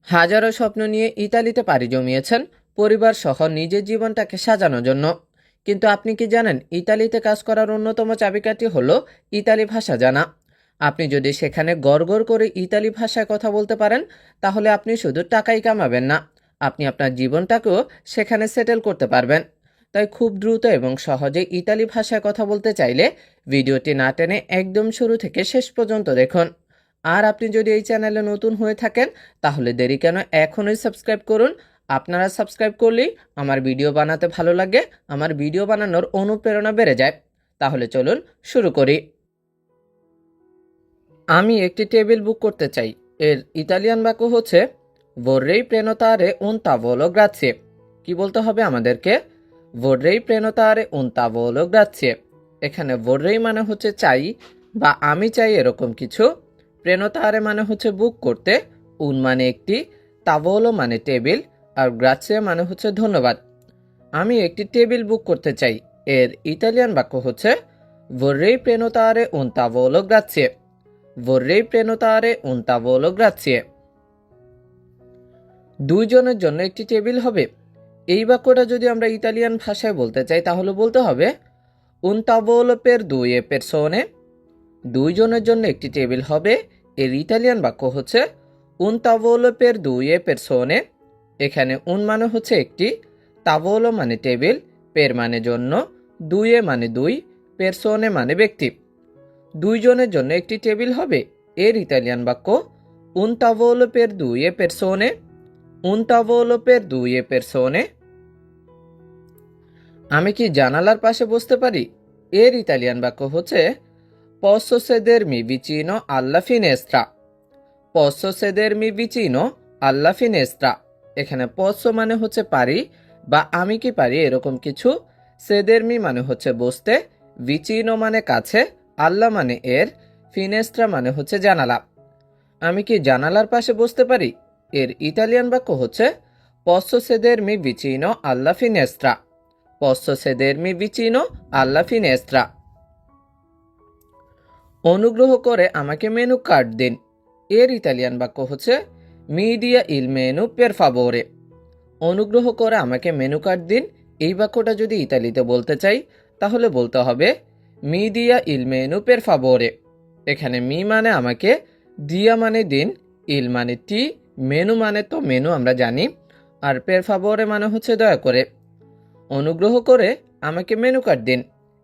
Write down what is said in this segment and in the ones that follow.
হাজারো স্বপ্ন নিয়ে ইতালিতে পাড়ি জমিয়েছেন পরিবার সহ নিজের জীবনটাকে সাজানোর জন্য। কিন্তু আপনি কি জানেন ইতালিতে কাজ করার অন্যতম চাবিকাঠি হলো ইতালি ভাষা জানা। আপনি যদি সেখানে গড়গড় করে ইতালি ভাষায় কথা বলতে পারেন, তাহলে আপনি শুধু টাকাই কামাবেন না, আপনি আপনার জীবনটাকেও সেখানে সেটেল করতে পারবেন। তাই খুব দ্রুত এবং সহজে ইতালি ভাষায় কথা বলতে চাইলে ভিডিওটি না টেনে একদম শুরু থেকে শেষ পর্যন্ত দেখুন। আর আপনি যদি এই চ্যানেলে নতুন হয়ে থাকেন, তাহলে দেরি কেন, এখনই সাবস্ক্রাইব করুন। আপনারা সাবস্ক্রাইব করলেই আমার ভিডিও বানাতে ভালো লাগে, আমার ভিডিও বানানোর অনুপ্রেরণা বেড়ে যায়। তাহলে চলুন শুরু করি। আমি একটি টেবিল বুক করতে চাই, এর ইতালিয়ান বাক্য হচ্ছে vorrei prenotare un tavolo grazie। কি বলতে হবে আমাদেরকে? vorrei prenotare un tavolo grazie। এখানে vorrei মানে হচ্ছে চাই বা আমি চাই এরকম কিছু, প্রেনতারে মানে হচ্ছে বুক করতে, উন মানে একটি, তাভোলো মানে টেবিল, আর গ্রাচিয়া মানে হচ্ছে ধন্যবাদ। আমি একটি টেবিল বুক করতে চাই, এর ইতালিয়ান বাক্য হচ্ছে vorrei prenotare un tavolo grazie। vorrei prenotare un tavolo grazie। দুইজনের জন্য একটি টেবিল হবে, এই বাক্যটা যদি আমরা ইতালিয়ান ভাষায় বলতে চাই তাহলে বলতে হবে un tavolo per due persone। দুইজনের জন্য একটি টেবিল হবে, এর ইতালিয়ান বাক্য হচ্ছে un tavolo per due persone। এখানে un মানে হচ্ছে একটি, tavolo মানে টেবিল, per মানে জন্য, দুয়ে মানে দুই, persone মানে ব্যক্তি। দুইজনের জন্য একটি টেবিল হবে, এর ইতালিয়ান বাক্য un tavolo per due persone। un tavolo per due persone। আমি কি জানালার পাশে বসতে পারি? এর ইতালিয়ান বাক্য হচ্ছে posso sedermi vicino alla finestra। posso sedermi vicino alla finestra। এখানে posso মানে হচ্ছে পারি বা আমি কি পারি এরকম কিছু, sedermi মানে হচ্ছে বসতে, vicino মানে কাছে, alla মানে এর, finestra মানে হচ্ছে জানালা। আমি কি জানালার পাশে বসতে পারি? এর ইতালিয়ান বাক্য হচ্ছে posso sedermi vicino alla finestra। posso sedermi vicino alla finestra। অনুগ্রহ করে আমাকে মেনু কার্ড দিন, এর ইতালিয়ান বাক্য হচ্ছে mi dia il menu per favore। অনুগ্রহ করে আমাকে মেনু কার্ড দিন, এই বাক্যটা যদি ইতালিতে বলতে চাই তাহলে বলতে হবে mi dia il menu per favore। এখানে মি মানে আমাকে, দিয়া মানে দিন, ইল মানে টি, মেনু মানে তো মেনু আমরা জানি, আর per favore মানে হচ্ছে দয়া করে। অনুগ্রহ করে আমাকে মেনু কার্ড দিন,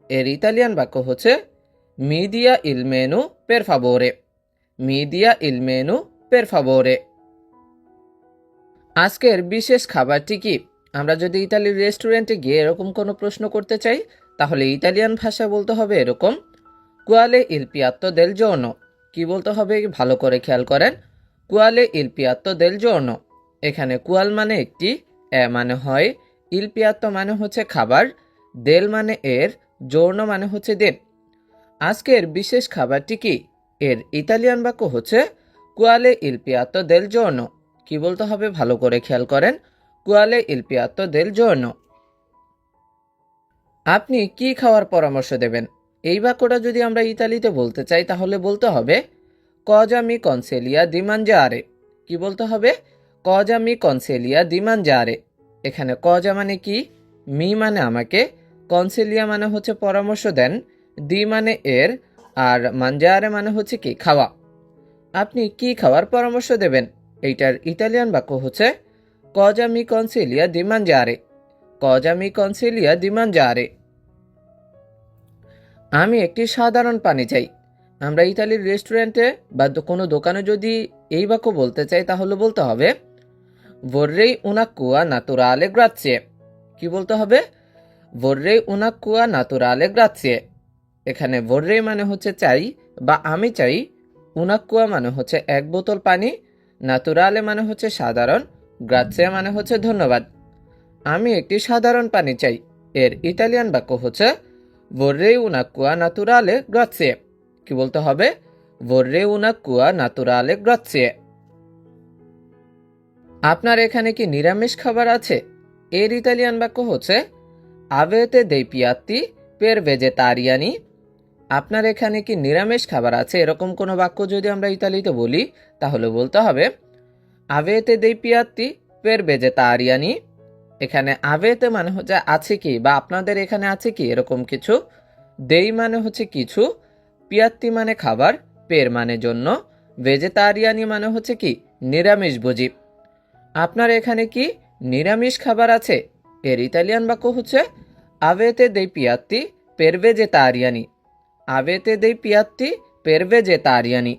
এর ইতালিয়ান বাক্য হচ্ছে mi dia il menu per favore। mi dia il menu per favore। আজকের বিশেষ খাবারটি কি? আমরা যদি ইতালির রেস্টুরেন্টে গিয়ে এরকম কোনো প্রশ্ন করতে চাই তাহলে ইতালিয়ান ভাষা বলতে হবে এরকম quale il piatto del giorno। কি বলতে হবে ভালো করে খেয়াল করেন, quale il piatto del giorno। এখানে qual মানে একটি, এ মানে হয়, il piatto মানে হচ্ছে খাবার, del মানে এর, giorno মানে হচ্ছে দিন। আজকের বিশেষ খাবারটি কি? এর ইতালিয়ান বাক্য হচ্ছে quale il piatto del giorno। কি বলতে হবে ভালো করে খেয়াল করেন, quale il piatto del giorno। আপনি কি খাওয়ার পরামর্শ দেবেন? এই বাক্যটা যদি আমরা ইতালিতে বলতে চাই তাহলে বলতে হবে cosa mi consiglia di mangiare। কি বলতে হবে? cosa mi consiglia di mangiare। এখানে cosa মানে কি, মি মানে আমাকে, কনসিলিয়া মানে হচ্ছে পরামর্শ দেন, দি মানে এর, আর mangiare মানে হচ্ছে কি খাওয়া। আপনি কি খাওয়ার পরামর্শ দেবেন? এইটার ইতালিয়ান বাক্য হচ্ছে cosa mi consiglia di mangiare। cosa mi consiglia di mangiare। আমি একটি সাধারণ পানি চাই। আমরা ইতালির রেস্টুরেন্টে বা কোনো দোকানে যদি এই বাক্য বলতে চাই তাহলে বলতে হবে vorrei un'acqua naturale grazie। কি বলতে হবে? vorrei un'acqua naturale grazie। এখানে vorrei মানে হচ্ছে চাই বা আমি চাই, un'acqua মানে হচ্ছে এক বোতল পানি, naturale মানে হচ্ছে সাধারণ, grazie মানে হচ্ছে ধন্যবাদ। আমি একটি সাধারণ পানি চাই, এর ইতালিয়ান বাক্য হচ্ছে vorrei un'acqua naturale grazie। কি বলতে হবে? vorrei un'acqua naturale grazie। আপনার এখানে কি নিরামিষ খাবার আছে? এর ইতালিয়ান বাক্য হচ্ছে avete dei piatti per vegetariani। আপনার এখানে কি নিরামিষ খাবার আছে এরকম কোনো বাক্য যদি আমরা ইতালিতে বলি তাহলে বলতে হবে আভেতে দেই পিয়াত্তি পের ভেজেতারিয়ানি। এখানে আভেতে মানে হচ্ছে আছে কি বা আপনাদের এখানে আছে কি এরকম কিছু। দেই মানে হচ্ছে কিছু, পিয়াত্তি মানে খাবার, পের মানে জন্য, ভেজেতারিয়ানি মানে হচ্ছে কি নিরামিষভোজী। আপনার এখানে কি নিরামিষ খাবার আছে? এর ইতালিয়ান বাক্য হচ্ছে আভেতে দেই পিয়াত্তি পের ভেজেতারিয়ানি। আভেতে দেই পিয়াত্তি পের ভেজেতারিয়ানি।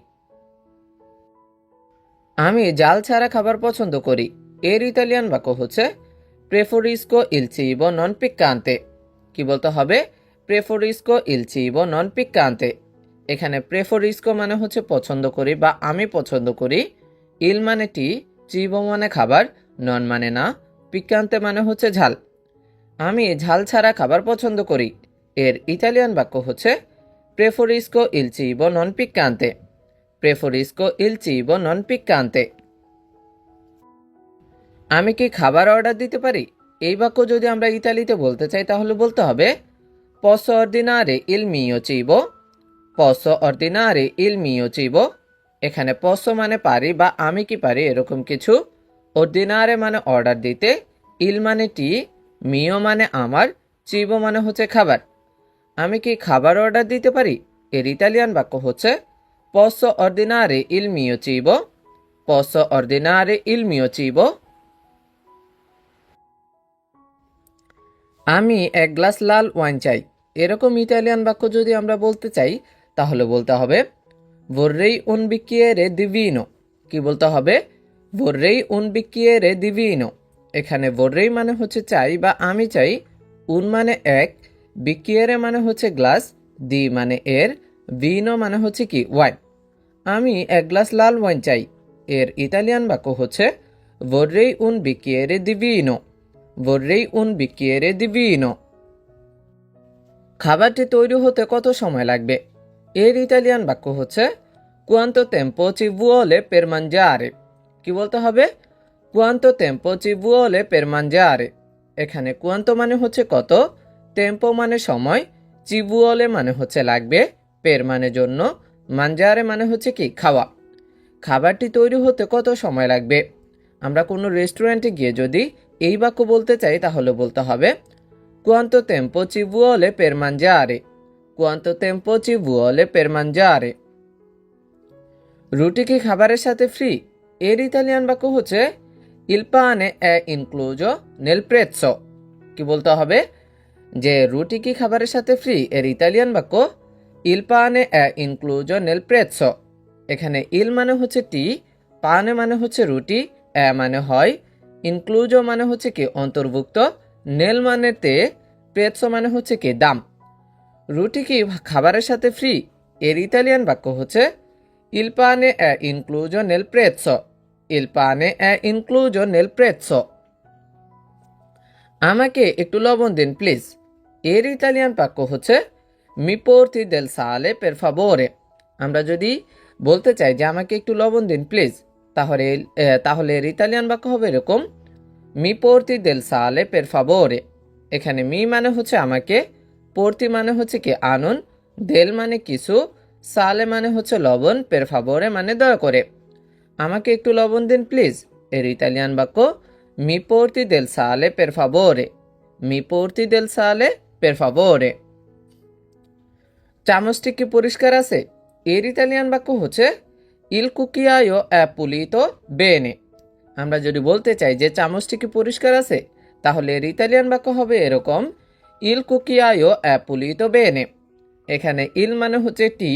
আমি জাল ছাড়া খাবার পছন্দ করি। এর ইতালিয়ান বাক্য হচ্ছে প্রেফরিস্কো ইল চিবো নন পিক্কান্তে। কি বলতে হবে? প্রেফরিস্কো ইল চিবো নন পিক্কান্তে। এখানে প্রেফরিস্কো মানে হচ্ছে পছন্দ করি বা আমি পছন্দ করি, ইল মানে টি, চিবো মানে খাবার, নন মানে না, পিক্কান্তে মানে হচ্ছে ঝাল। আমি ঝাল ছাড়া খাবার পছন্দ করি। এর ইতালিয়ান বাক্য হচ্ছে প্রেফরিস্কো ইল চিবো নন পিক্কান্তে। প্রেফরিস্কো ইল চিবো নন পিক্কান্তে। আমি কি খাবার অর্ডার দিতে পারি? এই বাক্য যদি আমরা ইতালিতে বলতে চাই তাহলে বলতে হবে posso ordinare il mio cibo। posso ordinare il mio cibo। এখানে posso মানে পারি বা আমি কি পারি এরকম কিছু, ordinare মানে অর্ডার দিতে, ইল মানে টি, মিও মানে আমার, চিবো মানে হচ্ছে খাবার। আমি কি খাবার অর্ডার দিতে পারি? এর ইতালিয়ান বাক্য হচ্ছে posso ordinare il mio cibo। posso ordinare il mio cibo। আমি এক গ্লাস লাল ওয়াইন চাই। এরকম ইতালিয়ান বাক্য যদি আমরা বলতে চাই তাহলে বলতে হবে vorrei un bicchiere di vino। কি বলতে হবে? vorrei un bicchiere di vino। এখানে vorrei মানে হচ্ছে চাই বা আমি চাই, un মানে এক, bicchiere মানে হচ্ছে গ্লাস, দি মানে এর, ভিনো মানে হচ্ছে কি ওয়াইন। আমি এক গ্লাস লাল ওয়াইন চাই। এর ইতালিয়ান বাক্য হচ্ছে vorrei un bicchiere di vino। vorrei un bicchiere di vino। খাবারটি তৈরি হতে কত সময় লাগবে? এর ইতালিয়ান বাক্য হচ্ছে quanto tempo ci vuole per mangiare। কি বলতে হবে? quanto tempo ci vuole per mangiare। এখানে quanto মানে হচ্ছে কত, tempo মানে সময়, ci vuole মানে হচ্ছে লাগবে, per মানে জন্য, mangiare মানে হচ্ছে কি খাওয়া। খাবারটি তৈরি হতে কত সময় লাগবে? আমরা কোনো রেস্টুরেন্টে গিয়ে যদি এই বাক্য বলতে চাই তাহলে বলতে হবে quanto tempo ci vuole per mangiare। quanto tempo ci vuole per mangiare। রুটি কি খাবারের সাথে ফ্রি? এর ইতালিয়ান বাক্য হচ্ছে il pane è incluso nel prezzo। কি বলতে হবে? যে রুটি কি খাবারের সাথে ফ্রি, এর ইতালিয়ান বাক্য il pane è incluso nel prezzo। এখানে ইল মানে হচ্ছে টি, পানে মানে হচ্ছে রুটি, এ মানে হয়, ইনক্লুজো মানে হচ্ছে কি অন্তর্ভুক্ত, নেল মানে তে, প্রেৎসো মানে হচ্ছে কি দাম। রুটি কি খাবারের সাথে ফ্রি? এর ইতালিয়ান বাক্য হচ্ছে il pane è incluso nel prezzo। il pane è incluso nel prezzo। আমাকে একটু লবণ দিন প্লিজ। এর ইতালিয়ান বাক্য হচ্ছে mi porti del sale per favore। আমরা যদি বলতে চাই যে আমাকে একটু লবণ দিন প্লিজ, তাহলে এর ইতালিয়ান বাক্য হবে এরকম mi porti del sale per favore। এখানে মি মানে হচ্ছে আমাকে, পর্তি মানে হচ্ছে কি আনুন, দেল মানে কিছু, সালে মানে হচ্ছে লবণ, পের ফাবোরে মানে দয়া করে। আমাকে একটু লবণ দিন প্লিজ। এর ইতালিয়ান বাক্য মি পোর্তি দেল সালে পের ফাবোরে। মি পোর্তি দেল সালে পের ফাবোরে। চামচটি কি পরিষ্কার আছে? এর ইতালিয়ান বাক্য হচ্ছে ইল কুকিয়ায়ো অ্যা পুলিতো বেনে। আমরা যদি বলতে চাই যে চামচটি কি পরিষ্কার আছে তাহলে এর ইতালিয়ান বাক্য হবে এরকম ইল কুকিয়ায়ো অ্যা পুলিতো বেনে। এখানে ইল মানে হচ্ছে টি,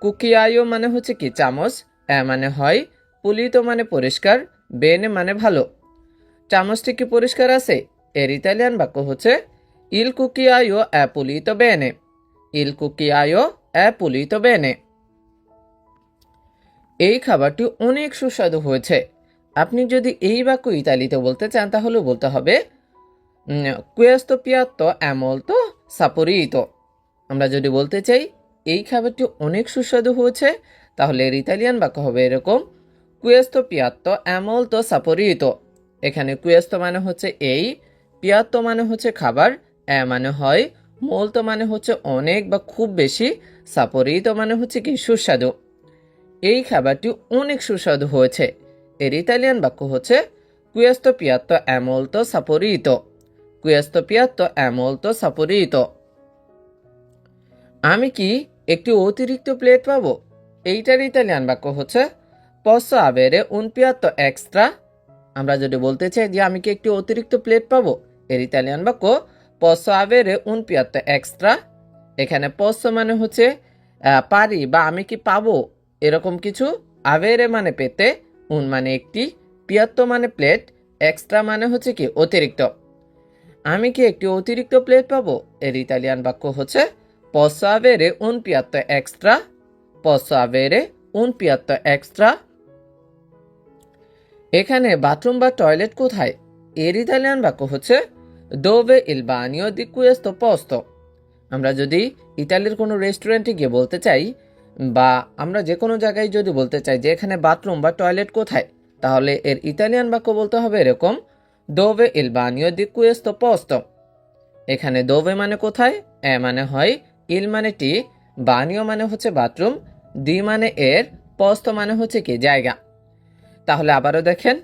কুকিয়ায়ো মানে হচ্ছে কি চামচ, অ্যা মানে হয়, পুলিতো মানে পরিষ্কার, বেনে মানে ভালো। চামচটি কি পরিষ্কার আছে? এর ইতালিয়ান বাক্য হচ্ছে ইল কুকিয়ায়ো অ্যা পুলিতো বেনে। ইল কুকিয়ায়ো অ্যা পুলিতো বেনে। এই খাবারটি অনেক সুস্বাদু হয়েছে। আপনি যদি এই বাক্য ইতালিতে বলতে চান তাহলে বলতে হবে questo piatto è molto saporito। আমরা যদি বলতে চাই এই খাবারটি অনেক সুস্বাদু হয়েছে তাহলে এর ইতালিয়ান বাক্য হবে এরকম questo piatto è molto saporito। এখানে questo মানে হচ্ছে এই, piatto মানে হচ্ছে খাবার, এ মানে হয়, molto মানে হচ্ছে অনেক বা খুব বেশি, saporito মানে হচ্ছে কি সুস্বাদু। এই খাবারটি অনেক সুস্বাদু হয়েছে। এর ইতালিয়ান বাক্য হচ্ছে কুয়েস্তো পিয়াত্তো è molto saporito। কুয়েস্তো পিয়াত্তো è molto saporito। আমি কি একটি অতিরিক্ত প্লেট পাবো? এইটার ইতালিয়ান বাক্য হচ্ছে posso avere un piatto extra। আমরা যদি বলতে চাই যে আমি কি একটি অতিরিক্ত প্লেট পাবো, এর ইতালিয়ান বাক্য posso avere un piatto extra। এখানে posso মানে হচ্ছে পারি বা আমি কি পাবো এরকম কিছু, avere মানে পেতে, un মানে একটি, piatto মানে প্লেট, এক্সট্রা মানে হচ্ছে কি অতিরিক্ত। আমি কি একটি অতিরিক্ত প্লেট পাবো, এর ইতালিয়ান বাক্য হচ্ছে posso avere un piatto extra। posso avere un piatto extra। এখানে বাথরুম বা টয়লেট কোথায়, এর ইতালিয়ান বাক্য হচ্ছে dove il bagno di questo posto। আমরা যদি ইতালির কোনো রেস্টুরেন্টে গিয়ে বলতে চাই বা আমরা যে কোনো জায়গায় যদি বলতে চাই যে এখানে বাথরুম বা টয়লেট কোথায়, তাহলে এর ইতালিয়ান বাক্য বলতে হবে এরকম dove il bagno di questo posto। এখানে dove মানে কোথায়, এ মানে হয়, ইল মানে টি, বানিও মানে হচ্ছে বাথরুম, দি মানে এর, পোস্তো মানে হচ্ছে কি জায়গা। তাহলে আবারও দেখেন,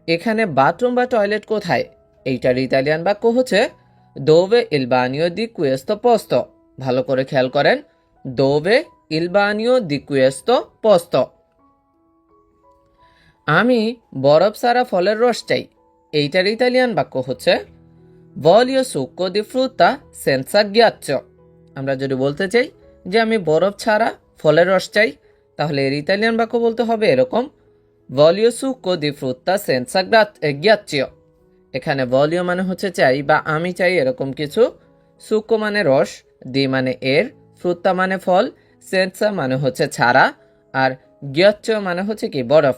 এখানে বাথরুম বা টয়লেট কোথায়, এইটার ইতালিয়ান বাক্য হচ্ছে dove il bagno di questo posto। ভালো করে খেয়াল করেন, dove il bagno di questo posto। আমি বরফ সারা ফলের রস চাই, এইটার ইতালিয়ান বাক্য হচ্ছে voglio succo di frutta senza ghiaccio। আমরা যদি বলতে চাই যে আমি বরফ ছাড়া ফলের রস চাই, তাহলে এর ইতালিয়ান বাক্য বলতে হবে এরকম voglio succo di frutta senza ghiaccio। এখানে voglio মানে হচ্ছে চাই বা আমি চাই এরকম কিছু, succo মানে রস, দি মানে এর, frutta মানে ফল, senza মানে হচ্ছে ছাড়া, আর ghiaccio মানে হচ্ছে কি বরফ।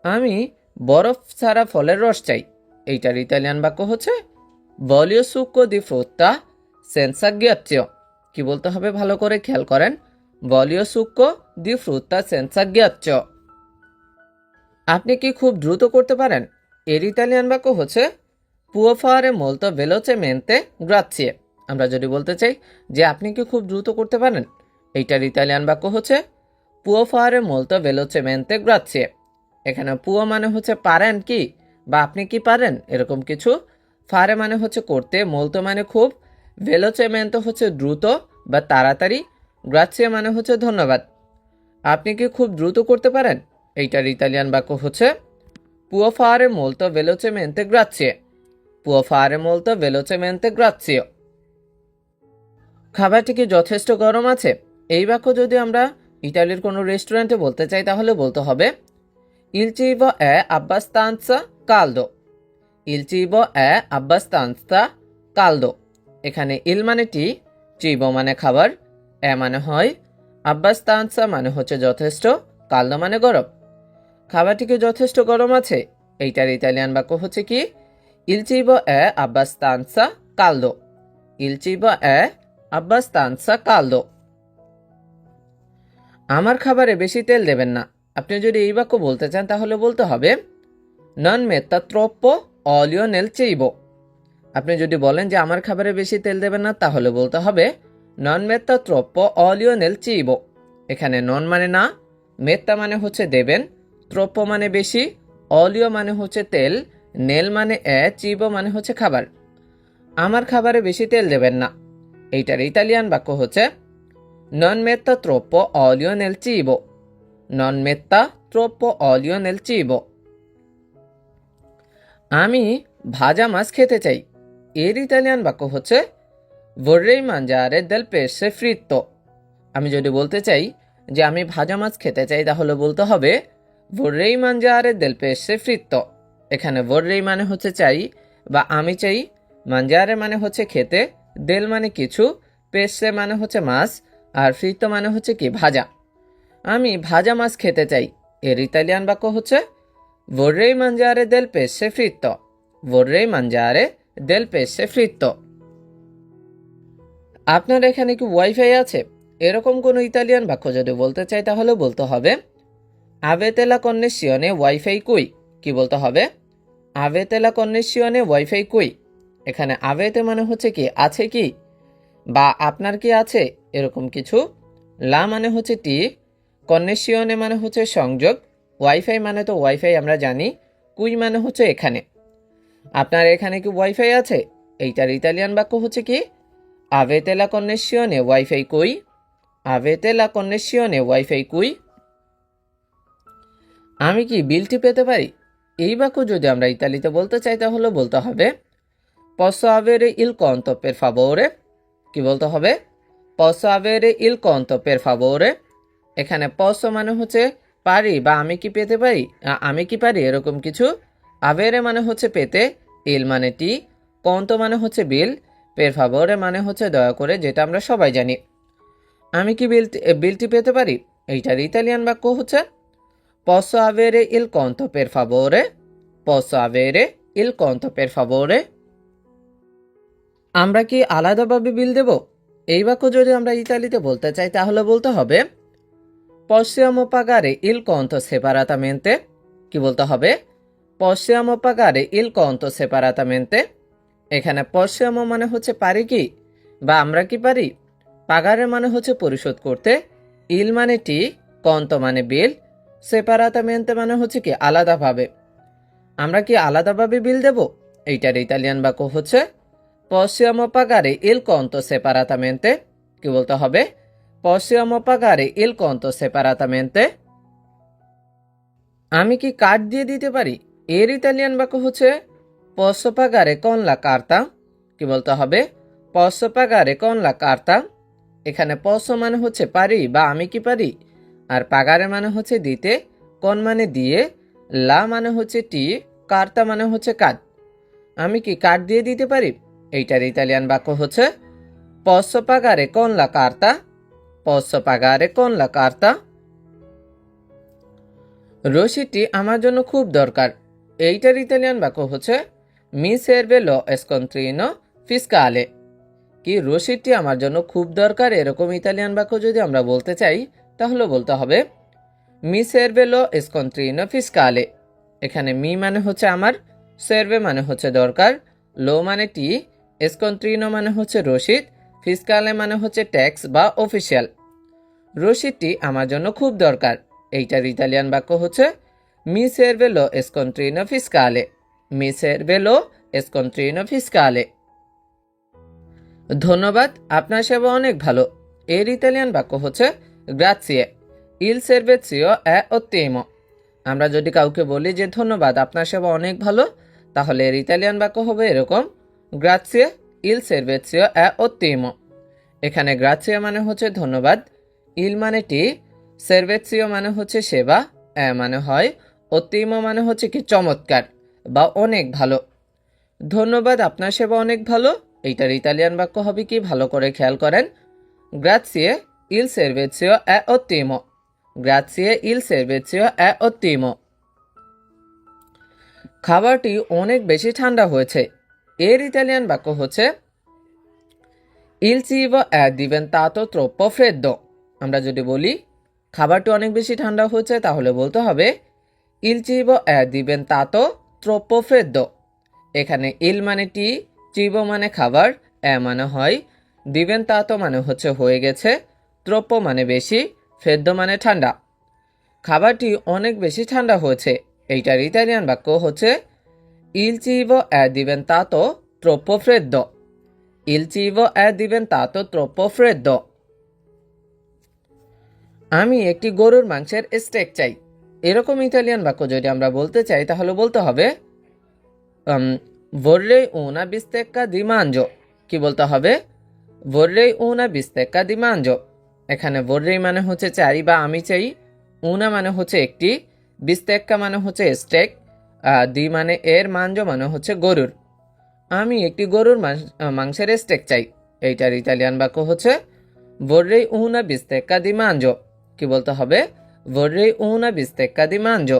আমি বরফ ছাড়া ফলের রস চাই, এইটার ইতালিয়ান বাক্য হচ্ছে voglio succo di frutta senza ghiaccio। কি বলতে হবে ভালো করে খেয়াল করেন, voglio succo di frutta senza ghiaccio। আপনি কি খুব দ্রুত করতে পারেন, এর ইতালিয়ান বাক্য হচ্ছে può fare molto velocemente grazie। আমরা যদি বলতে চাই যে আপনি কি খুব দ্রুত করতে পারেন, এইটার ইতালিয়ান বাক্য হচ্ছে può fare molto velocemente grazie। এখানে può মানে হচ্ছে পারেন কি বা আপনি কি পারেন এরকম কিছু, ফারে মানে হচ্ছে করতে, molto মানে খুব, velocemente হচ্ছে দ্রুত বা তাড়াতাড়ি, গ্রাzie মানে হচ্ছে ধন্যবাদ। আপনি কি খুব দ্রুত করতে পারেন, এইটার ইতালিয়ান বাক্য হচ্ছে può fare molto velocemente grazie। può fare molto velocemente grazie। খাবারটি কি যথেষ্ট গরম আছে, এই বাক্য যদি আমরা ইতালির কোনো রেস্টুরেন্টে বলতে চাই তাহলে বলতে হবে il cibo è abbastanza caldo। il cibo è abbastanza caldo। এখানে ইল মানে টি, চিবো মানে খাবার, এ মানে হয়, abbastanza মানে হচ্ছে যথেষ্ট, caldo মানে গরম। খাবারটি কি যথেষ্ট গরম আছে, এইটার ইতালিয়ান বাক্য হচ্ছে কি il cibo è abbastanza caldo। il cibo è abbastanza caldo। আমার খাবারে বেশি তেল দেবেন না, আপনি যদি এই বাক্য বলতে চান তাহলে বলতে হবে non metta troppo olio nel cibo। আপনি যদি বলেন যে আমার খাবারে বেশি তেল দেবেন না তাহলে বলতে হবে non metta troppo olio nel cibo। এখানে নন মানে না, মেত্তা মানে হচ্ছে দেবেন, troppo মানে বেশি, olio মানে হচ্ছে তেল, নেল মানে চিবো মানে হচ্ছে খাবার। আমার খাবারে বেশি তেল দেবেন না, এইটার ইতালিয়ান বাক্য হচ্ছে non metta troppo olio nel cibo। non metta troppo olio nel cibo। আমি ভাজা মাছ খেতে চাই, এর ইতালিয়ান বাক্য হচ্ছে vorrei mangiare del pesce fritto। আমি যদি বলতে চাই যে আমি ভাজা মাছ খেতে চাই তাহলে বলতে হবে vorrei mangiare del pesce fritto। এখানে vorrei মানে হচ্ছে চাই বা আমি চাই, mangiare মানে হচ্ছে খেতে, del মানে কিছু, pesce মানে হচ্ছে মাছ, আর fritto মানে হচ্ছে কি ভাজা। আমি ভাজা মাছ খেতে চাই, এর ইতালিয়ান বাক্য হচ্ছে vorrei mangiare del pesce fritto। vorrei mangiare del pesce fritto। আপনার এখানে কি ওয়াইফাই আছে, এরকম কোনো ইতালিয়ান বাক্য যদি বলতে চাই তাহলে বলতে হবে avete la connessione wifi qui। কি বলতে হবে avete la connessione wifi qui। এখানে avete মানে হচ্ছে কি আছে কি বা আপনার কি আছে এরকম কিছু, লা মানে হচ্ছে টি, connessione মানে হচ্ছে সংযোগ, ওয়াইফাই মানে তো ওয়াইফাই আমরা জানি, কুই মানে হচ্ছে এখানে। আপনার এখানে কি ওয়াইফাই আছে? এইটার ইতালিয়ান বাক্য হচ্ছে কি? আভেতে লা কন্নেসিওনে ওয়াইফাই কুই? আভেতে লা কন্নেসিওনে ওয়াইফাই কুই? আমি কি বিলটি পেতে পারি? এই বাক্য যদি আমরা ইতালিতে বলতে চাই তাহলে বলতে হবে posso avere il conto per favore? কি বলতে হবে? posso avere il conto per favore? এখানে posso মানে হচ্ছে পারি বা আমি কি পেতে পারি, আমি কি পারি এরকম কিছু। avere মানে হচ্ছে পেতে, il মানে টি, conto মানে হচ্ছে বিল, per favore মানে হচ্ছে দয়া করে, যেটা আমরা সবাই জানি। আমি কি বিলটি পেতে পারি? এইটার ইতালিয়ান বাক্য হচ্ছে posso avere il conto per favore? posso avere il conto per favore? আমরা কি আলাদাভাবে বিল দেব? এই বাক্য যদি আমরা ইতালিতে বলতে চাই তাহলে বলতে হবে possiamo pagare il conto separatamente? কি বলতে হবে? possiamo pagare il conto separatamente? এখানে possiamo মানে হচ্ছে পারি কি বা আমরা কি পারি, পাগারে মানে হচ্ছে পরিশোধ করতে, ইল মানে টি, conto মানে বিল, separatamente মানে হচ্ছে কি আলাদাভাবে। আমরা কি আলাদাভাবে বিল দেব? এইটার ইতালিয়ান বাক্য হচ্ছে possiamo pagare il conto separatamente? কি বলতে হবে? possiamo pagare il conto separatamente? আমি কি কার্ড দিয়ে দিতে পারি? এর ইতালিয়ান বাক্য হচ্ছে posso pagare con la carta? কি বলতে হবে? posso pagare con la carta? এখানে posso মানে হচ্ছে পারি বা আমি কি পারি, আর pagare মানে হচ্ছে দিতে, con মানে দিয়ে, la মানে হচ্ছে টি, carta মানে হচ্ছে কার্ড। আমি কি কার্ড দিয়ে দিতে পারি? এইটার ইতালিয়ান বাক্য হচ্ছে posso pagare con la carta? posso pagare con la carta? রসিদটি আমার জন্য খুব দরকার। এইটার ইতালিয়ান বাক্য হচ্ছে mi serve lo scontrino fiscale? কি রসিদটি আমার জন্য খুব দরকার এরকম ইতালিয়ান বাক্য যদি আমরা বলতে চাই তাহলে বলতে হবে mi serve lo scontrino fiscale? এখানে মি মানে হচ্ছে আমার, serve মানে হচ্ছে দরকার, লো মানে টি, scontrino মানে হচ্ছে রসিদ, fiscale মানে হচ্ছে ট্যাক্স বা অফিসিয়াল। রসিদটি আমার জন্য খুব দরকার। এইটার ইতালিয়ান বাক্য হচ্ছে mi serve lo scontrino fiscale? mi serve lo scontrino fiscale? ধন্যবাদ, আপনার সেবা অনেক ভালো। এর ইতালিয়ান বাক্য হচ্ছে grazie, il servizio è ottimo। আমরা যদি কাউকে বলি যে ধন্যবাদ, আপনার সেবা অনেক ভালো, তাহলে এর ইতালিয়ান বাক্য হবে এরকম grazie, il servizio è ottimo। এখানে grazie মানে হচ্ছে ধন্যবাদ, il মানে টি, servizio মানে হচ্ছে সেবা, মানে হয়, ottimo মানে হচ্ছে কি চমৎকার বা অনেক ভালো। ধন্যবাদ, আপনার সেবা অনেক ভালো, এইটার ইতালিয়ান বাক্য হবে কি ভালো করে খেয়াল করেন, grazie, il servizio è ottimo। grazie, il servizio è ottimo। খাবারটি অনেক বেশি ঠান্ডা হয়েছে। এর ইতালিয়ান বাক্য হচ্ছে il cibo è diventato troppo freddo। আমরা যদি বলি খাবারটি অনেক বেশি ঠান্ডা হয়েছে তাহলে বলতে হবে il cibo è diventato troppo freddo। এখানে il মানে টি, চিবো মানে খাবার, মানে হয়, diventato মানে হচ্ছে হয়ে গেছে, troppo মানে বেশি, freddo মানে ঠান্ডা। খাবারটি অনেক বেশি ঠান্ডা হয়েছে। এইটার ইতালিয়ান বাক্য হচ্ছে il cibo è diventato troppo freddo। il cibo è diventato troppo freddo। আমি একটি গরুর মাংসের স্টেক চাই। এরকম ইতালিয়ান বাক্য যদি আমরা বলতে চাই তাহলে বলতে হবে vorrei una bistecca di manzo। কি বলতে হবে? vorrei una bistecca di manzo। এখানে vorrei মানে হচ্ছে চাই বা আমি চাই, una মানে হচ্ছে একটি, bistecca মানে হচ্ছে স্টেক, দি মানে এর, মাঞ্জো মানে হচ্ছে গরুর। আমি একটি গরুর মাংসের স্টেক চাই। এইটার ইতালিয়ান বাক্য হচ্ছে vorrei una bistecca di manzo। কি বলতে হবে? vorrei una bistecca di manzo।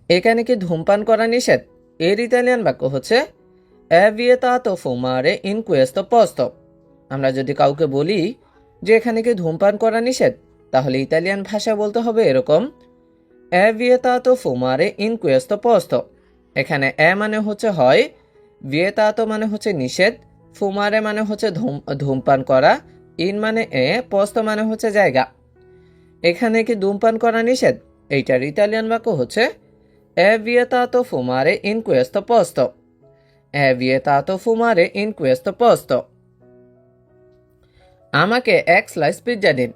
এখানে কি ধূমপান করা নিষেধ? এর ইতালিয়ান বাক্য হচ্ছে è vietato fumare in questo posto। আমরা যদি কাউকে বলি যে এখানে কি ধূমপান করা নিষেধ, তাহলে ইতালিয়ান ভাষা বলতে হবে এরকম è vietato fumare in questo posto। এখানে মানে হচ্ছে হয়, vietato মানে হচ্ছে নিষেধ, fumare মানে হচ্ছে ধূমপান করা, in মানে posto মানে হচ্ছে জায়গা। এখানে কি ধূমপান করা নিষেধ, এইটার ইতালিয়ান বাক্য হচ্ছে è vietato fumare in questo posto. È vietato fumare in questo posto. আমাকে এক স্লাইস পিৎজা দিন।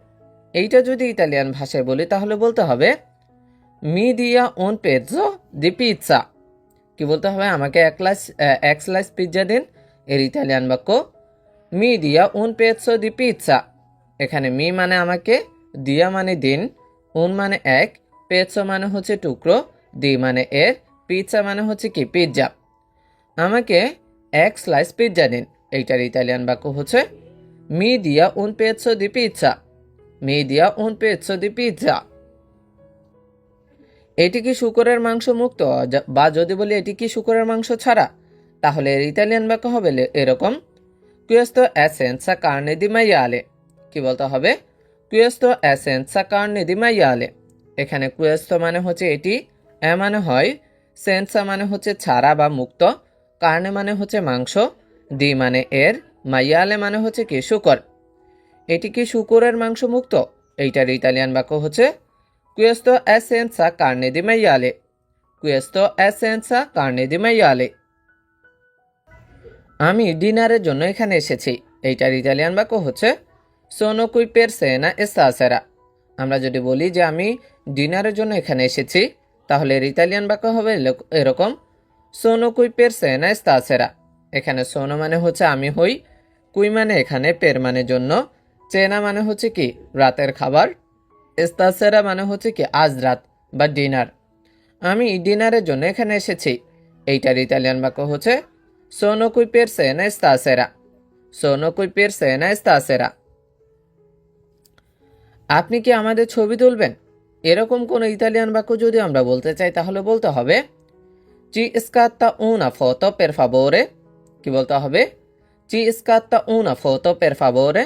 এইটা যদি ইতালিয়ান ভাষায় বলি তাহলে বলতে হবে মি দিয়া un pezzo di pizza। কি বলতে হবে? আমাকে এক স্লাইস পিৎজা দিন। এর ইতালিয়ান বাক্য মি দিয়া un pezzo di pizza। এখানে মি মানে আমাকে, দিয়া মানে দিন, উন মানে এক, পেৎসো মানে হচ্ছে টুকরো, দি মানে এর, পিৎজা মানে হচ্ছে কি পিৎজা। আমাকে এক স্লাইস পিৎজা দিন। এইটার ইতালিয়ান বাক্য হচ্ছে মি দিয়া un pezzo di pizza। Me দিয়া un pezzo di pizza। এটি কি শূকরের মাংস মুক্ত, বা যদি বলি এটি কি শূকরের মাংস ছাড়া, তাহলে এর ইতালিয়ান বাক্য হবে এরকম questo è senza carne di maiale। কি বলতে হবে? questo è senza carne di maiale। এখানে questo মানে হচ্ছে এটি, এ মানে হয়, সেন্সা মানে হচ্ছে ছাড়া বা মুক্ত, কার্নে মানে হচ্ছে মাংস, দি মানে এর, মাইয়ালে মানে হচ্ছে কি শূকর। এটি কি শূকরের মাংস মুক্ত? এইটার ইতালিয়ান বাক্য হচ্ছে questo è senza carne di maiale। questo è senza carne di maiale। আমি ডিনারের জন্য এখানে এসেছি। এইটার ইতালিয়ান বাক্য হচ্ছে sono qui per cena stasera। আমরা যদি বলি যে আমি ডিনারের জন্য এখানে এসেছি, তাহলে এর ইতালিয়ান বাক্য হবে এরকম sono qui per cena stasera। এখানে sono মানে হচ্ছে আমি হই, কুই মানে এখানে, পের মানে জন্য, চেনা মানে হচ্ছে কি রাতের খাবার, স্তাসেরা মানে হচ্ছে কি আজ রাত বা ডিনার। আমি ডিনারের জন্য এখানে এসেছি। এইটার ইতালিয়ান বাক্য হচ্ছে sono qui per cena stasera। sono qui per cena stasera। আপনি কি আমাদের ছবি তুলবেন? এরকম কোনো ইতালিয়ান বাক্য যদি আমরা বলতে চাই তাহলে বলতে হবে ci scatta una foto per favore। কি বলতে হবে? ci scatta una foto per favore।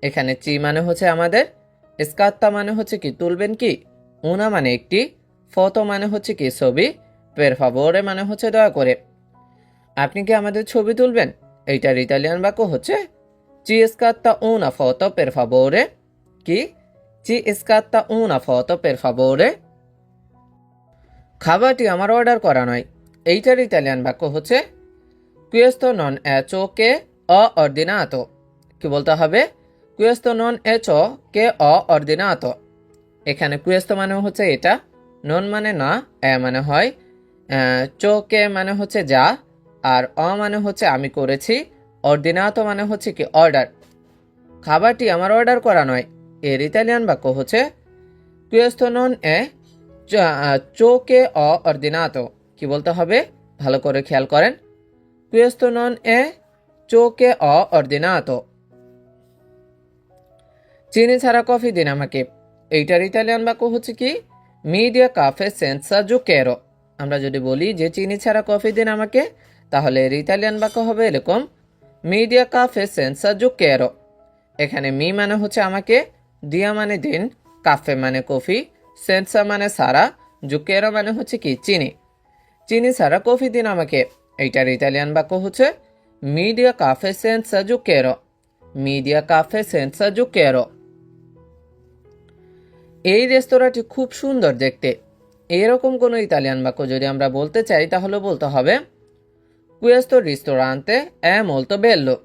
এখানে চি মানে হচ্ছে আমাদের, স্কাত্তা মানে হচ্ছে কি তুলবেন কি, উনা মানে একটি, ফটো মানে হচ্ছে কি ছবি, পের ফাভোরে মানে হচ্ছে দয়া করে। আপনি কি আমাদের ছবি তুলবেন? এইটার ইতালিয়ান বাক্য হচ্ছে ci scatta una foto per favore। কি? ci scatta una foto per favore। খাবারটি আমার অর্ডার করা নয়। এইটার ইতালিয়ান বাক্য হচ্ছে questo non è ciò che ho ordinato। কি বলতে হবে? questo non è ciò che ho ordinato। এখানে questo মানে হচ্ছে এটা, নন মানে না, এ মানে হয়, ciò che মানে হচ্ছে যা, আর অ মানে হচ্ছে আমি করেছি, অর্ডিনাতো মানে হচ্ছে কি অর্ডার। খাবারটি আমার অর্ডার করা নয়। এর ইতালিয়ান বাক্য হচ্ছে questo non è ciò che ho ordinato। কি বলতে হবে? ভালো করে খেয়াল করেন, questo non è ciò che ho ordinato। চিনি ছাড়া কফি দিন আমাকে। এইটার ইতালিয়ান বাক্য হচ্ছে কি মিডিয়া কাফে সেন্সা জুকেরো। আমরা যদি বলি যে চিনি ছাড়া কফি দিন আমাকে, তাহলে এর ইতালিয়ান বাক্য হবে এরকম মিডিয়া কাফে সেন্সা জুকেরো। এখানে মি মানে হচ্ছে আমাকে, দিয়া মানে দিন, কাফে মানে কফি, সেন্সা মানে সারা, জুকেরো মানে হচ্ছে কি চিনি। চিনি ছাড়া কফি দিন আমাকে। এইটার ইতালিয়ান বাক্য হচ্ছে মিডিয়া কাফে সেন্সা জুকেরো। মিডিয়া কাফে সেন্সা জুকেরো। এই রেস্তোরাঁটি খুব সুন্দর দেখতে। এরকম কোনো ইতালিয়ান বাক্য যদি আমরা বলতে চাই তাহলে বলতে হবে questo ristorante è molto bello।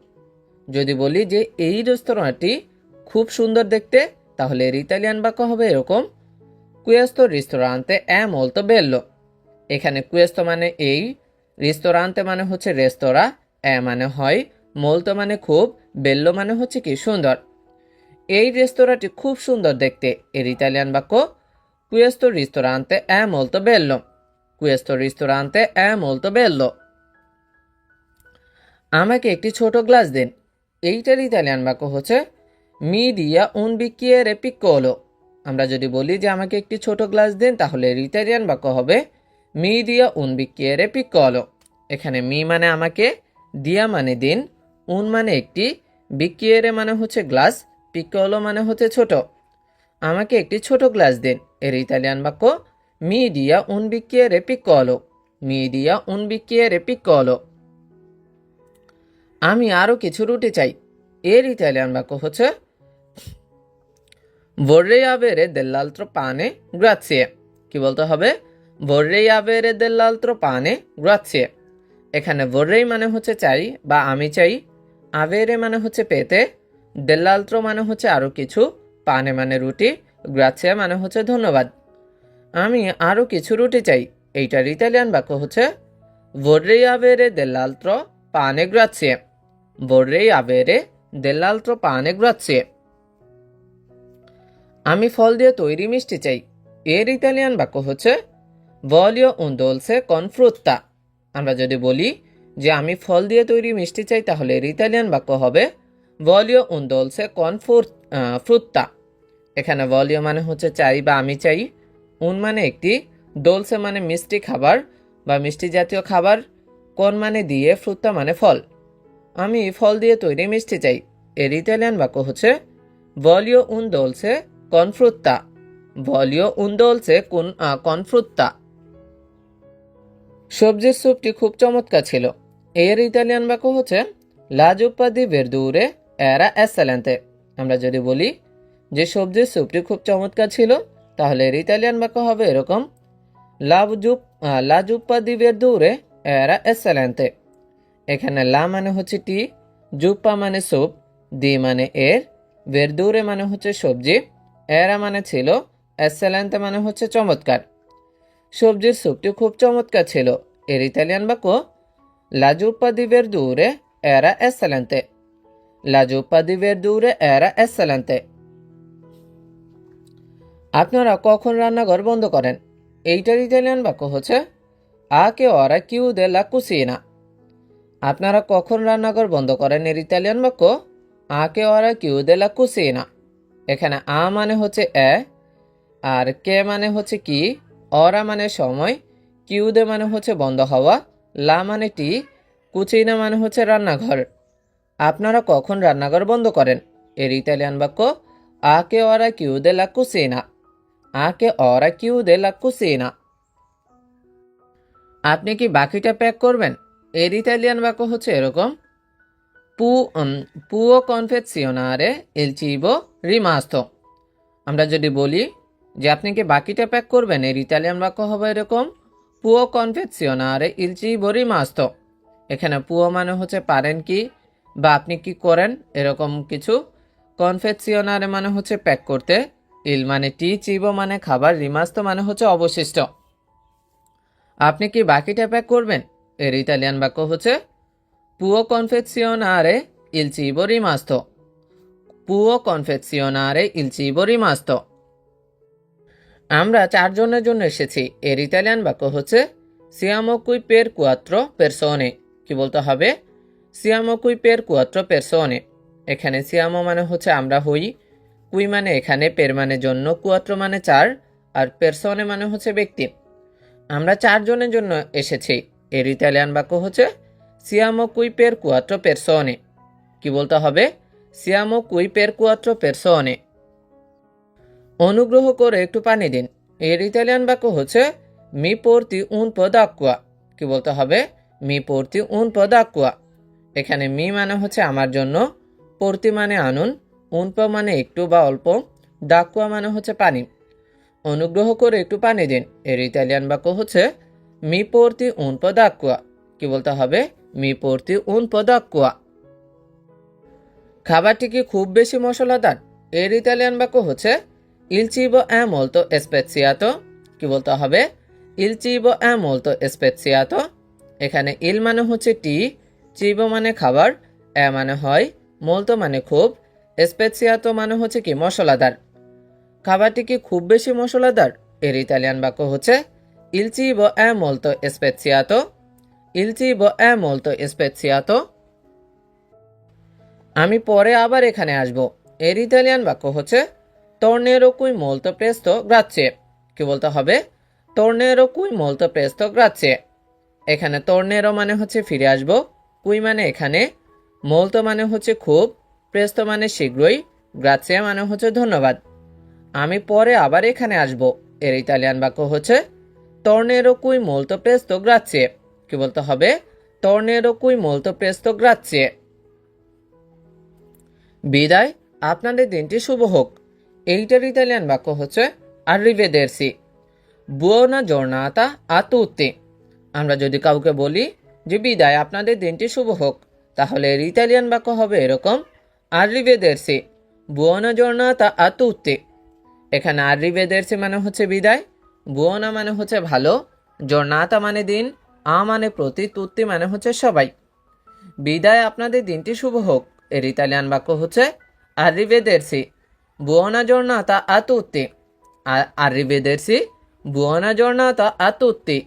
যদি বলি যে এই রেস্তোরাঁটি খুব সুন্দর দেখতে, তাহলে এর ইতালিয়ান বাক্য হবে এরকম questo ristorante è molto bello। এখানে questo মানে এই, রিস্তোরান্তে মানে হচ্ছে রেস্তোরাঁ, এ মানে হয়, মোলতো মানে খুব, বেল্লো মানে হচ্ছে কি সুন্দর। এই রেস্তোরাঁটি খুব সুন্দর দেখতে। এর ইতালিয়ান বাক্য questo ristorante è molto bello। questo ristorante è molto bello। আমাকে একটি ছোট গ্লাস দিন। এইটার ইতালিয়ান বাক্য হচ্ছে mi dia un bicchiere piccolo। আমরা যদি বলি যে আমাকে একটি ছোট গ্লাস দিন, তাহলে এর ইতালিয়ান বাক্য হবে mi dia un bicchiere piccolo। এখানে মি মানে আমাকে, দিয়া মানে দিন, উন মানে একটি, বিক্কিয়েরে মানে হচ্ছে গ্লাস, পিকলো মানে হচ্ছে ছোট। আমাকে একটি ছোট গ্লাস দিন। এর ইতালিয়ান বাক্য মি দিয়া উন বিক্কিয়েরে পিকলো। মি দিয়া উন বিক্কিয়েরে পিকলো। আমি আরও কিছু রুটি চাই। এর ইতালিয়ান বাক্য হচ্ছে vorrei avere dell'altro pane grazie। কি বলতে হবে? vorrei avere dell'altro pane grazie। এখানে vorrei মানে হচ্ছে চাই বা আমি চাই, avere মানে হচ্ছে পেতে, dell'altro মানে হচ্ছে আরো কিছু, পানে মানে রুটি, grazie মানে হচ্ছে ধন্যবাদ। আমি আরো কিছু রুটি চাই, এইটার ইতালিয়ান বাক্য হচ্ছে vorrei avere dell'altro pane grazie। vorrei avere dell'altro pane grazie। আমি ফল দিয়ে তৈরি মিষ্টি চাই, এর ইতালিয়ান বাক্য হচ্ছে voglio un dolce con frutta। আমরা যদি বলি যে আমি ফল দিয়ে তৈরি মিষ্টি চাই, তাহলে এর ইতালিয়ান বাক্য হবে voglio un dolce con frutta। এখানে voglio মানে হচ্ছে চাই বা আমি চাই, un মানে একটি, dolce মানে মিষ্টি খাবার বা মিষ্টি জাতীয় খাবার, con মানে দিয়ে, frutta মানে ফল। আমি ফল দিয়ে তৈরি মিষ্টি চাই, এর ইতালিয়ান বাক্য হচ্ছে voglio un dolce con frutta। voglio un dolce con frutta। সবজির স্যুপটি খুব চমৎকার ছিল, এর ইতালিয়ান বাক্য হচ্ছে la zuppa di verdure era eccellente। আমরা যদি বলি যে সবজির স্যুপটি খুব চমৎকার ছিল, তাহলে এর ইতালিয়ান বাক্য হবে এরকম la zuppa di verdure era eccellente। এখানে লা মানে হচ্ছে টি, জুপ্পা মানে স্যুপ, দি মানে এর, ভেরদুরে মানে হচ্ছে সবজি, এরা মানে ছিল, এক্সেলেন্তে মানে হচ্ছে চমৎকার। সবজির স্যুপটি খুব চমৎকার ছিল, এর ইতালিয়ান বাক্য লা জুপ্পা দি verdure era eccellente। la zuppa di verdure era eccellente। আপনারা কখন রান্নাঘর বন্ধ করেন, এইটার ইতালিয়ান বাক্য হচ্ছে a che ora chiude la cucina। আপনারা কখন রান্নাঘর বন্ধ করেন, এর ইতালিয়ান বাক্য a che ora chiude la cucina। এখানে আ মানে হচ্ছে এ, আর কে মানে হচ্ছে কি, অরা মানে সময়, কিউদে মানে হচ্ছে বন্ধ হওয়া, লা মানে টি, কুচিনা মানে হচ্ছে রান্নাঘর। আপনারা কখন রান্নাঘর বন্ধ করেন, এর ইতালিয়ান বাক্য a che ora chiude la cucina। a che ora chiude la cucina। আপনি কি বাকিটা প্যাক করবেন, এর ইতালিয়ান বাক্য হচ্ছে এরকম può confezionare il cibo rimasto। আমরা যদি বলি যে আপনি কি বাকিটা প্যাক করবেন, এর ইতালিয়ান বাক্য হবে এরকম può confezionare il cibo rimasto। এখানে può মানে হচ্ছে পারেন কি বা আপনি কি করেন এরকম কিছু, confezionare মানে হচ্ছে প্যাক করতে, il মানে টি, চিবো মানে খাবার, রিমাস্তো মানে হচ্ছে অবশিষ্ট। আপনি কি বাকিটা প্যাক করবেন, এর ইতালিয়ান বাক্য হচ্ছে può confezionare il cibo rimasto। può confezionare il cibo rimasto। আমরা 4 জনের জন্য এসেছি, এর ইতালিয়ান বাক্য হচ্ছে siamo qui per 4 persone। কি বলতে হবে? siamo qui per 4 persone। এখানে siamo মানে হচ্ছে আমরা হই, qui মানে এখানে, per মানে জন্য, 4 মানে 4, আর persone মানে হচ্ছে ব্যক্তি। আমরা 4 জনের জন্য এসেছি, এর ইতালিয়ান বাক্য হচ্ছে siamo qui per 4 persone। কি বলতে হবে? siamo qui per 4 persone। অনুগ্রহ করে একটু পানি দিন, এর ইতালিয়ান বাক্য হচ্ছে mi porti un po' d'acqua। কি বলতে হবে? mi porti un po' d'acqua। এখানে মি মানে হচ্ছে আমার জন্য, পর্তি মানে আনুন, un po' মানে একটু বা অল্প, d'acqua মানে হচ্ছে পানি। অনুগ্রহ করে একটু পানি দিন, এর ইতালিয়ান বাক্য হচ্ছে mi porti un po' d'acqua। কি বলতে হবে? mi porti un po' d'acqua। খাবারটি কি খুব বেশি মশলাদার, এর ইতালিয়ান বাক্য হচ্ছে il cibo è molto speziato। কি বলতে হবে? il cibo è molto speziato। এখানে il মানে হচ্ছে টি, চিবো মানে খাবার, এ মানে হয়, molto মানে খুব, স্পেসিয়াতো মানে হচ্ছে কি মশলাদার। খাবারটি কি খুব বেশি মশলাদার, এর ইতালিয়ান বাক্য হচ্ছে il cibo è molto speziato। il cibo è molto speziato। আমি পরে আবার এখানে আসব, এর ইতালিয়ান বাক্য হচ্ছে tornerò qui molto presto grazie। কি বলতে হবে? tornerò qui molto presto grazie। এখানে tornerò মানে হচ্ছে ফিরে আসব, qui মানে এখানে, molto মানে হচ্ছে খুব, presto মানে শীঘ্রই, grazie মানে হচ্ছে ধন্যবাদ। আমি পরে আবার এখানে আসব, এর ইতালিয়ান বাক্য হচ্ছে tornerò qui molto presto grazie। কি বলতে হবে? tornerò qui molto presto grazie। বিদায়, আপনাদের দিনটি শুভ হোক, এইটার ইতালিয়ান বাক্য হচ্ছে arrivederci। বুয়োনা জর্নাতা আ তুত্তি। আমরা যদি কাউকে বলি যে বিদায়, আপনাদের দিনটি শুভ হোক, তাহলে এর ইতালিয়ান বাক্য হবে এরকম, আর্রিভেদেরসি বুয়োনা জর্নাতা আ তুত্তি। এখানে আর্রিভেদেরসি মানে হচ্ছে বিদায়, বুয়োনা মানে হচ্ছে ভালো, জর্নাতা মানে দিন, মানে প্রতি, তুত্তি মানে হচ্ছে সবাই। বিদায়, আপনাদের দিনটি শুভ হোক, এর ইতালিয়ান বাক্য হচ্ছে আর্রিভেদেরসি বুয়োনা জর্নাতা আ তুত্তি। আর্রিভেদেরসি বুয়োনা জর্নাতা আ তুত্তি।